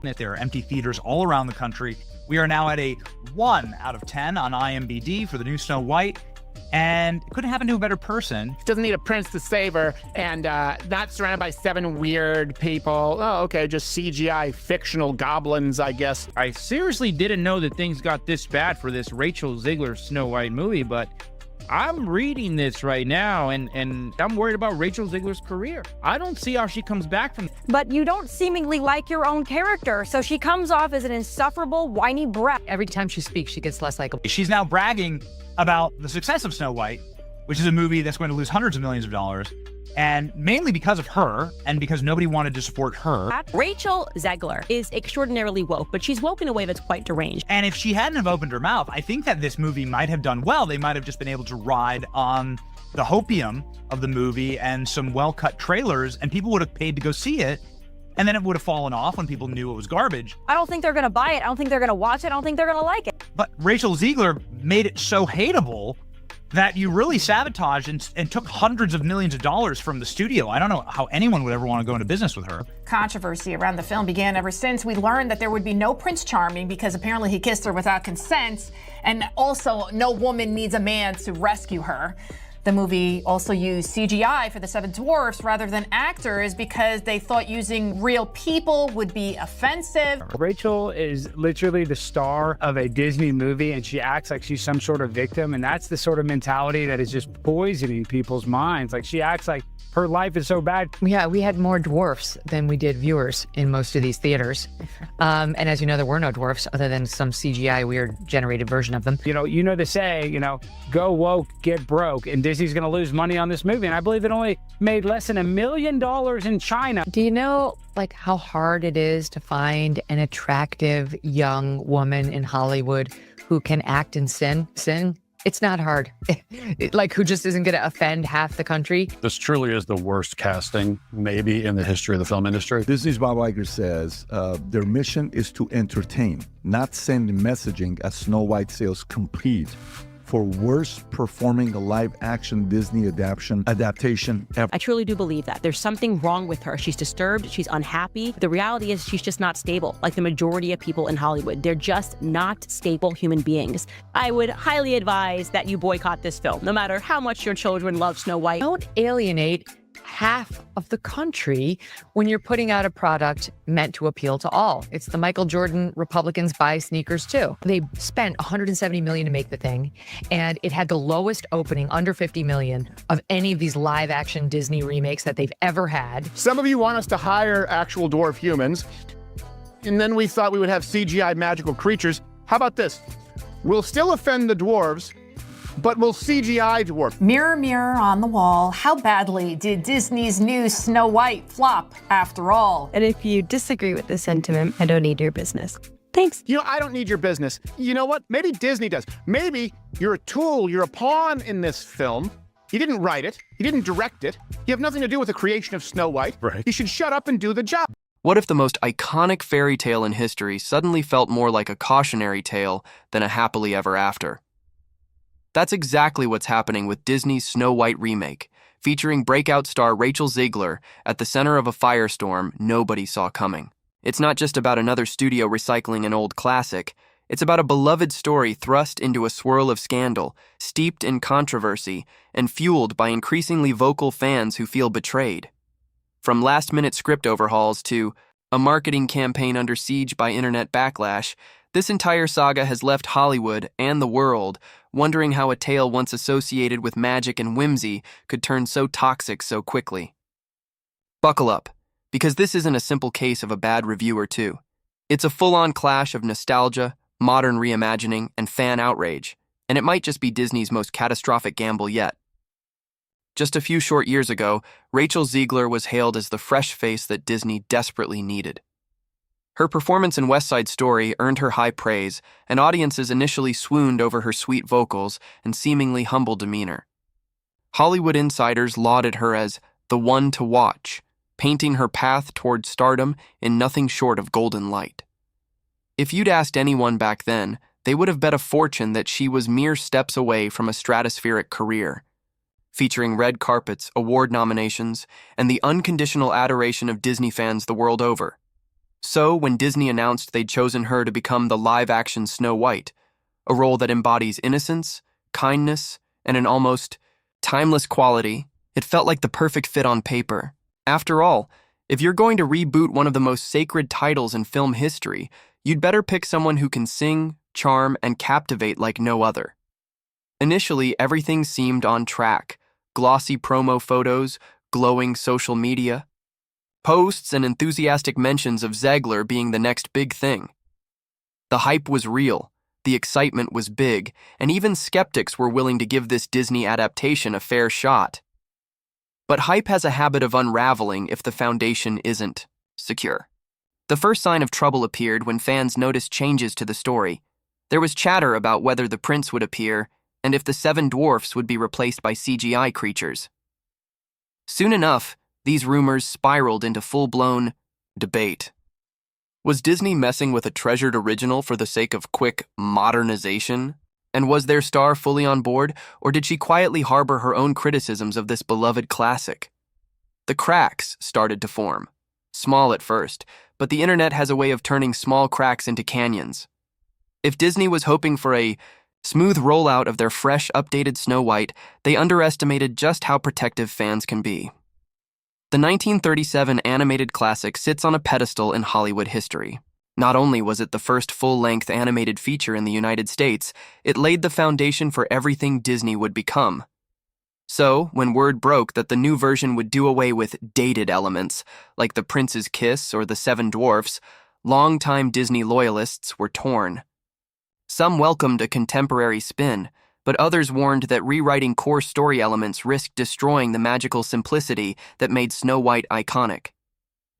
There are empty theaters all around the country. We are now at a 1 out of 10 on IMDb for the new Snow White. And it couldn't happen to a better person. She doesn't need a prince to save her, and not surrounded by 7 weird people. Oh, okay, just CGI fictional goblins, I guess. I seriously didn't know that things got this bad for this Rachel Zegler Snow White movie, but I'm reading this right now, and I'm worried about Rachel Zegler's career. I don't see how she comes back from. But you don't seemingly like your own character, so she comes off as an insufferable, whiny brat. Every time she speaks, she gets less likable. She's now bragging about the success of Snow White, which is a movie that's going to lose hundreds of millions of dollars, and mainly because of her, and because nobody wanted to support her. Rachel Zegler is extraordinarily woke, but she's woke in a way that's quite deranged. And if she hadn't have opened her mouth, I think that this movie might have done well. They might have just been able to ride on the hopium of the movie and some well-cut trailers, and people would have paid to go see it, and then it would have fallen off when people knew it was garbage. I don't think they're gonna buy it. I don't think they're gonna watch it. I don't think they're gonna like it. But Rachel Zegler made it so hateable that you really sabotaged and took hundreds of millions of dollars from the studio. I don't know how anyone would ever want to go into business with her. Controversy around the film began ever since we learned that there would be no Prince Charming because apparently he kissed her without consent, and also no woman needs a man to rescue her. The movie also used CGI for the 7 dwarfs rather than actors because they thought using real people would be offensive. Rachel is literally the star of a Disney movie, and she acts like she's some sort of victim, and that's the sort of mentality that is just poisoning people's minds. Like, she acts like her life is so bad. Yeah, we had more dwarfs than we did viewers in most of these theaters. And as you know, there were no dwarfs other than some CGI weird generated version of them. You know they say, go woke, get broke, and Disney's gonna lose money on this movie. And I believe it only made less than $1 million in China. Do you know how hard it is to find an attractive young woman in Hollywood who can act and sing? It's not hard. Who just isn't going to offend half the country. This truly is the worst casting, maybe, in the history of the film industry. Disney's Bob Iger says their mission is to entertain, not send messaging as Snow White sales compete for worst performing live-action Disney adaptation ever. I truly do believe that. There's something wrong with her. She's disturbed, she's unhappy. The reality is she's just not stable, like the majority of people in Hollywood. They're just not stable human beings. I would highly advise that you boycott this film, no matter how much your children love Snow White. Don't alienate half of the country when you're putting out a product meant to appeal to all. It's the Michael Jordan Republicans buy sneakers too. They spent $170 million to make the thing, and it had the lowest opening, under $50 million, of any of these live action Disney remakes that they've ever had. Some of you want us to hire actual dwarf humans, and then we thought we would have CGI magical creatures. How about this? We'll still offend the dwarves, but we'll CGI dwarf. Mirror, mirror on the wall, how badly did Disney's new Snow White flop after all? And if you disagree with this sentiment, I don't need your business. Thanks. I don't need your business. You know what? Maybe Disney does. Maybe you're a tool, you're a pawn in this film. You didn't write it. You didn't direct it. You have nothing to do with the creation of Snow White. Right. You should shut up and do the job. What if the most iconic fairy tale in history suddenly felt more like a cautionary tale than a happily ever after? That's exactly what's happening with Disney's Snow White remake, featuring breakout star Rachel Zegler at the center of a firestorm nobody saw coming. It's not just about another studio recycling an old classic. It's about a beloved story thrust into a swirl of scandal, steeped in controversy, and fueled by increasingly vocal fans who feel betrayed. From last-minute script overhauls to a marketing campaign under siege by internet backlash, this entire saga has left Hollywood and the world wondering how a tale once associated with magic and whimsy could turn so toxic so quickly. Buckle up, because this isn't a simple case of a bad review or two. It's a full-on clash of nostalgia, modern reimagining, and fan outrage, and it might just be Disney's most catastrophic gamble yet. Just a few short years ago, Rachel Zegler was hailed as the fresh face that Disney desperately needed. Her performance in West Side Story earned her high praise, and audiences initially swooned over her sweet vocals and seemingly humble demeanor. Hollywood insiders lauded her as the one to watch, painting her path toward stardom in nothing short of golden light. If you'd asked anyone back then, they would have bet a fortune that she was mere steps away from a stratospheric career, featuring red carpets, award nominations, and the unconditional adoration of Disney fans the world over. So, when Disney announced they'd chosen her to become the live-action Snow White, a role that embodies innocence, kindness, and an almost timeless quality, it felt like the perfect fit on paper. After all, if you're going to reboot one of the most sacred titles in film history, you'd better pick someone who can sing, charm, and captivate like no other. Initially, everything seemed on track. Glossy promo photos, glowing social media, posts and enthusiastic mentions of Zegler being the next big thing. The hype was real, the excitement was big, and even skeptics were willing to give this Disney adaptation a fair shot. But hype has a habit of unraveling if the foundation isn't secure. The first sign of trouble appeared when fans noticed changes to the story. There was chatter about whether the prince would appear and if the 7 dwarfs would be replaced by CGI creatures. Soon enough, these rumors spiraled into full-blown debate. Was Disney messing with a treasured original for the sake of quick modernization? And was their star fully on board, or did she quietly harbor her own criticisms of this beloved classic? The cracks started to form. Small at first, but the internet has a way of turning small cracks into canyons. If Disney was hoping for a smooth rollout of their fresh, updated Snow White, they underestimated just how protective fans can be. The 1937 animated classic sits on a pedestal in Hollywood history. Not only was it the first full-length animated feature in the United States, it laid the foundation for everything Disney would become. So, when word broke that the new version would do away with dated elements, like the Prince's Kiss or the 7 Dwarfs, longtime Disney loyalists were torn. Some welcomed a contemporary spin, but others warned that rewriting core story elements risked destroying the magical simplicity that made Snow White iconic.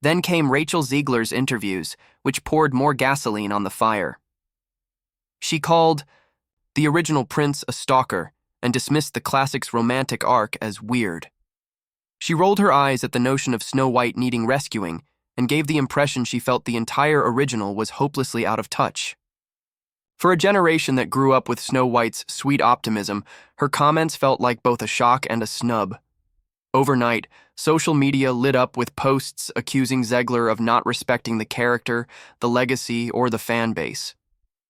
Then came Rachel Zegler's interviews, which poured more gasoline on the fire. She called the original prince a stalker and dismissed the classic's romantic arc as weird. She rolled her eyes at the notion of Snow White needing rescuing and gave the impression she felt the entire original was hopelessly out of touch. For a generation that grew up with Snow White's sweet optimism, her comments felt like both a shock and a snub. Overnight, social media lit up with posts accusing Zegler of not respecting the character, the legacy, or the fan base.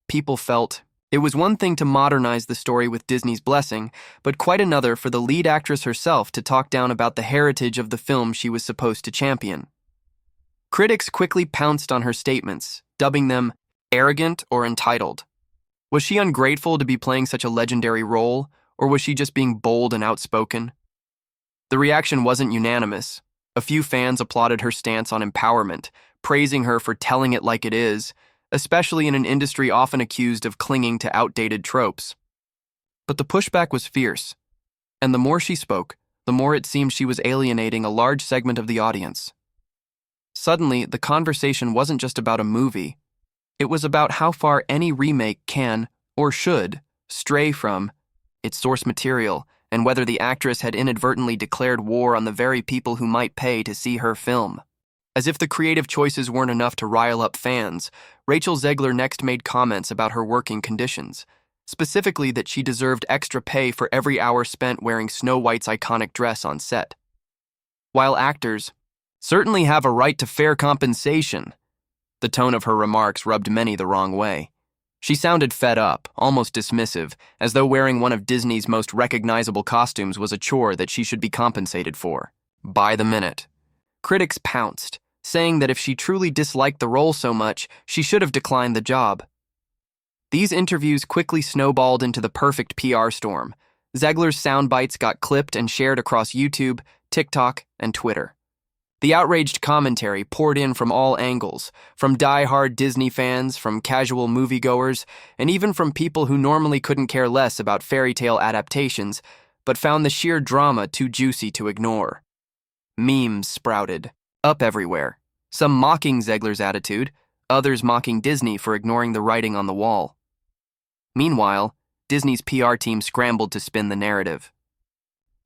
People felt it was one thing to modernize the story with Disney's blessing, but quite another for the lead actress herself to talk down about the heritage of the film she was supposed to champion. Critics quickly pounced on her statements, dubbing them arrogant or entitled. Was she ungrateful to be playing such a legendary role, or was she just being bold and outspoken? The reaction wasn't unanimous. A few fans applauded her stance on empowerment, praising her for telling it like it is, especially in an industry often accused of clinging to outdated tropes. But the pushback was fierce, and the more she spoke, the more it seemed she was alienating a large segment of the audience. Suddenly, the conversation wasn't just about a movie. It was about how far any remake can, or should, stray from its source material, and whether the actress had inadvertently declared war on the very people who might pay to see her film. As if the creative choices weren't enough to rile up fans, Rachel Zegler next made comments about her working conditions, specifically that she deserved extra pay for every hour spent wearing Snow White's iconic dress on set. While actors certainly have a right to fair compensation, the tone of her remarks rubbed many the wrong way. She sounded fed up, almost dismissive, as though wearing one of Disney's most recognizable costumes was a chore that she should be compensated for, by the minute. Critics pounced, saying that if she truly disliked the role so much, she should have declined the job. These interviews quickly snowballed into the perfect PR storm. Zegler's sound bites got clipped and shared across YouTube, TikTok, and Twitter. The outraged commentary poured in from all angles, from die-hard Disney fans, from casual moviegoers, and even from people who normally couldn't care less about fairy tale adaptations, but found the sheer drama too juicy to ignore. Memes sprouted, up everywhere, some mocking Zegler's attitude, others mocking Disney for ignoring the writing on the wall. Meanwhile, Disney's PR team scrambled to spin the narrative.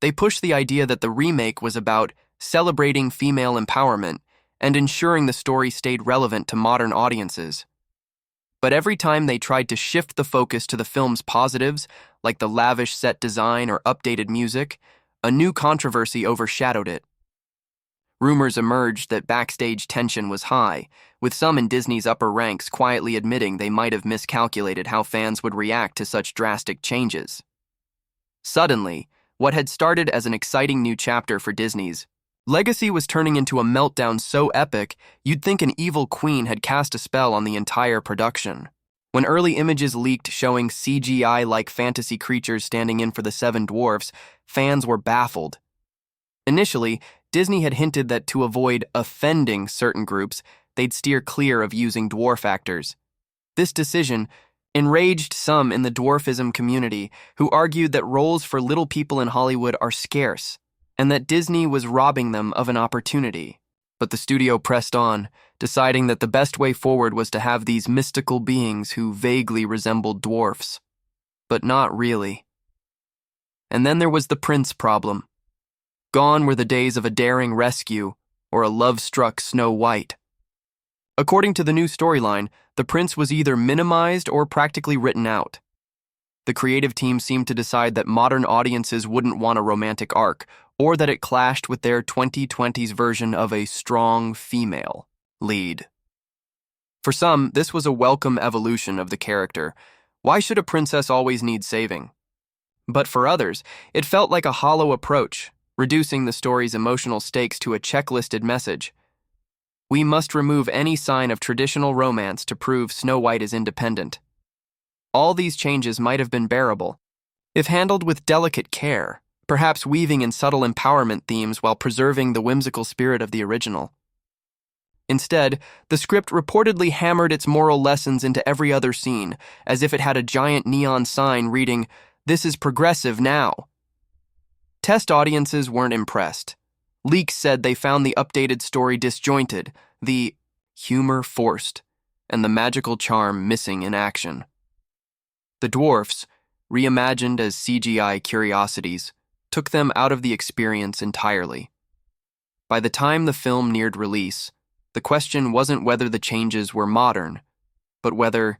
They pushed the idea that the remake was about celebrating female empowerment and ensuring the story stayed relevant to modern audiences. But every time they tried to shift the focus to the film's positives, like the lavish set design or updated music, a new controversy overshadowed it. Rumors emerged that backstage tension was high, with some in Disney's upper ranks quietly admitting they might have miscalculated how fans would react to such drastic changes. Suddenly, what had started as an exciting new chapter for Disney's legacy was turning into a meltdown so epic you'd think an evil queen had cast a spell on the entire production. When early images leaked showing CGI-like fantasy creatures standing in for the seven dwarfs, fans were baffled. Initially, Disney had hinted that to avoid offending certain groups, they'd steer clear of using dwarf actors. This decision enraged some in the dwarfism community who argued that roles for little people in Hollywood are scarce and that Disney was robbing them of an opportunity. But the studio pressed on, deciding that the best way forward was to have these mystical beings who vaguely resembled dwarfs. But not really. And then there was the prince problem. Gone were the days of a daring rescue or a love-struck Snow White. According to the new storyline, the prince was either minimized or practically written out. The creative team seemed to decide that modern audiences wouldn't want a romantic arc, or that it clashed with their 2020s version of a strong female lead. For some, this was a welcome evolution of the character. Why should a princess always need saving? But for others, it felt like a hollow approach, reducing the story's emotional stakes to a checklisted message. We must remove any sign of traditional romance to prove Snow White is independent. All these changes might have been bearable, if handled with delicate care, perhaps weaving in subtle empowerment themes while preserving the whimsical spirit of the original. Instead, the script reportedly hammered its moral lessons into every other scene, as if it had a giant neon sign reading, "This is progressive now." Test audiences weren't impressed. Leaks said they found the updated story disjointed, the humor forced, and the magical charm missing in action. The dwarfs, reimagined as CGI curiosities, took them out of the experience entirely. By the time the film neared release, the question wasn't whether the changes were modern, but whether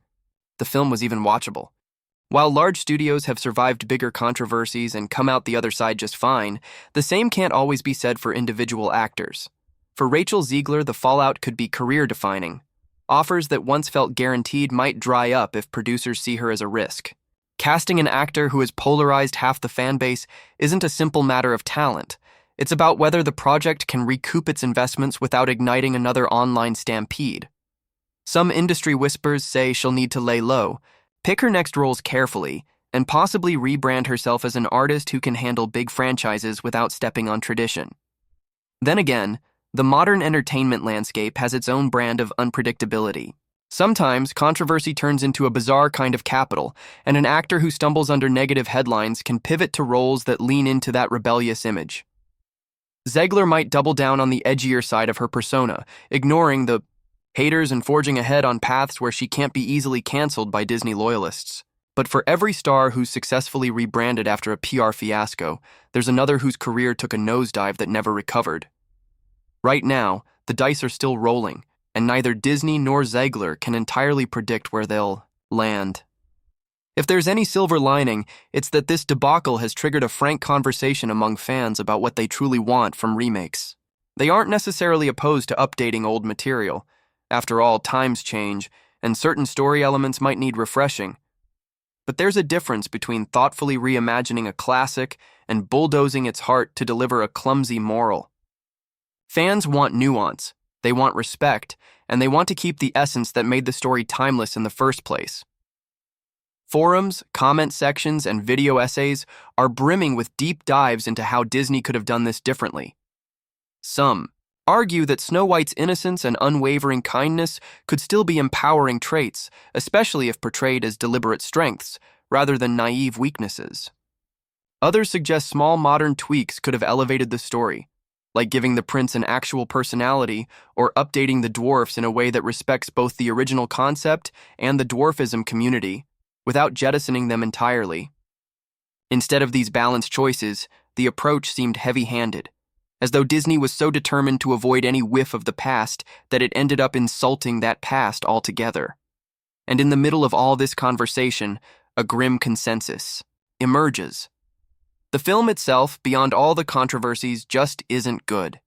the film was even watchable. While large studios have survived bigger controversies and come out the other side just fine, the same can't always be said for individual actors. For Rachel Zegler, the fallout could be career-defining. Offers that once felt guaranteed might dry up if producers see her as a risk. Casting an actor who has polarized half the fan base isn't a simple matter of talent. It's about whether the project can recoup its investments without igniting another online stampede. Some industry whispers say she'll need to lay low, pick her next roles carefully, and possibly rebrand herself as an artist who can handle big franchises without stepping on tradition. Then again, the modern entertainment landscape has its own brand of unpredictability. Sometimes, controversy turns into a bizarre kind of capital, and an actor who stumbles under negative headlines can pivot to roles that lean into that rebellious image. Zegler might double down on the edgier side of her persona, ignoring the haters and forging ahead on paths where she can't be easily canceled by Disney loyalists. But for every star who's successfully rebranded after a PR fiasco, there's another whose career took a nosedive that never recovered. Right now, the dice are still rolling, and neither Disney nor Zegler can entirely predict where they'll land. If there's any silver lining, it's that this debacle has triggered a frank conversation among fans about what they truly want from remakes. They aren't necessarily opposed to updating old material. After all, times change, and certain story elements might need refreshing. But there's a difference between thoughtfully reimagining a classic and bulldozing its heart to deliver a clumsy moral. Fans want nuance, they want respect, and they want to keep the essence that made the story timeless in the first place. Forums, comment sections, and video essays are brimming with deep dives into how Disney could have done this differently. Some argue that Snow White's innocence and unwavering kindness could still be empowering traits, especially if portrayed as deliberate strengths, rather than naive weaknesses. Others suggest small modern tweaks could have elevated the story, like giving the prince an actual personality or updating the dwarfs in a way that respects both the original concept and the dwarfism community, without jettisoning them entirely. Instead of these balanced choices, the approach seemed heavy-handed, as though Disney was so determined to avoid any whiff of the past that it ended up insulting that past altogether. And in the middle of all this conversation, a grim consensus emerges. The film itself, beyond all the controversies, just isn't good.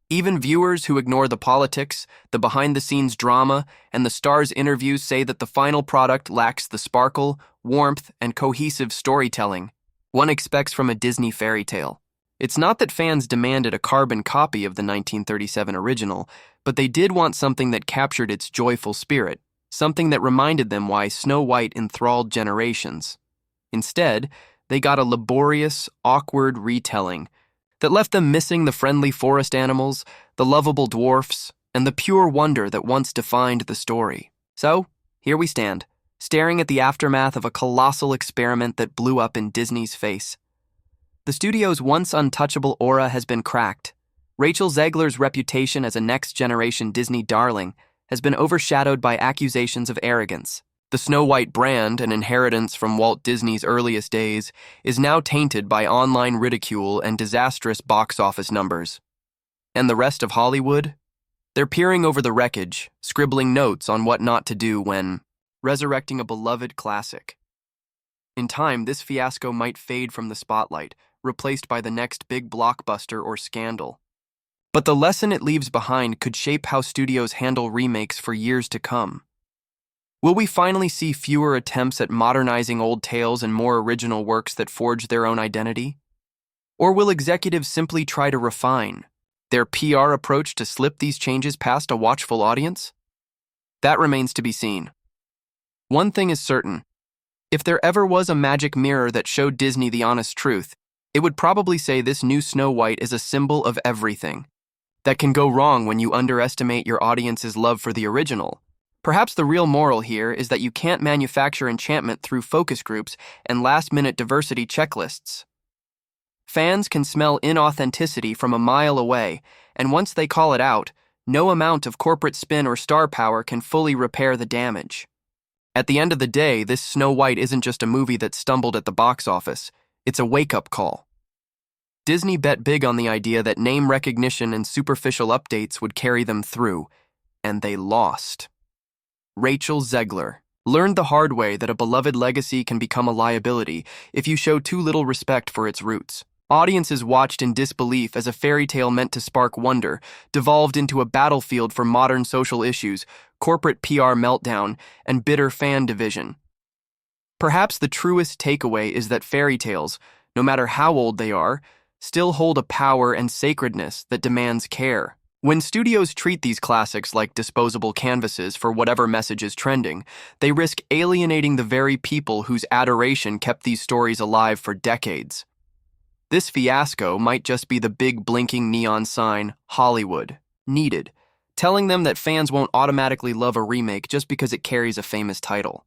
Even viewers who ignore the politics, the behind-the-scenes drama, and the stars' interviews say that the final product lacks the sparkle, warmth, and cohesive storytelling one expects from a Disney fairy tale. It's not that fans demanded a carbon copy of the 1937 original, but they did want something that captured its joyful spirit, something that reminded them why Snow White enthralled generations. Instead, they got a laborious, awkward retelling that left them missing the friendly forest animals, the lovable dwarfs, and the pure wonder that once defined the story. So, here we stand, staring at the aftermath of a colossal experiment that blew up in Disney's face. The studio's once untouchable aura has been cracked. Rachel Zegler's reputation as a next-generation Disney darling has been overshadowed by accusations of arrogance. The Snow White brand, an inheritance from Walt Disney's earliest days, is now tainted by online ridicule and disastrous box office numbers. And the rest of Hollywood? They're peering over the wreckage, scribbling notes on what not to do when resurrecting a beloved classic. In time, this fiasco might fade from the spotlight, replaced by the next big blockbuster or scandal. But the lesson it leaves behind could shape how studios handle remakes for years to come. Will we finally see fewer attempts at modernizing old tales and more original works that forge their own identity? Or will executives simply try to refine their PR approach to slip these changes past a watchful audience? That remains to be seen. One thing is certain. If there ever was a magic mirror that showed Disney the honest truth, it would probably say this new Snow White is a symbol of everything that can go wrong when you underestimate your audience's love for the original. Perhaps the real moral here is that you can't manufacture enchantment through focus groups and last-minute diversity checklists. Fans can smell inauthenticity from a mile away, and once they call it out, no amount of corporate spin or star power can fully repair the damage. At the end of the day, this Snow White isn't just a movie that stumbled at the box office. It's a wake-up call. Disney bet big on the idea that name recognition and superficial updates would carry them through, and they lost. Rachel Zegler learned the hard way that a beloved legacy can become a liability if you show too little respect for its roots. Audiences watched in disbelief as a fairy tale meant to spark wonder devolved into a battlefield for modern social issues, corporate PR meltdown, and bitter fan division. Perhaps the truest takeaway is that fairy tales, no matter how old they are, still hold a power and sacredness that demands care. When studios treat these classics like disposable canvases for whatever message is trending, they risk alienating the very people whose adoration kept these stories alive for decades. This fiasco might just be the big blinking neon sign, Hollywood, needed, telling them that fans won't automatically love a remake just because it carries a famous title.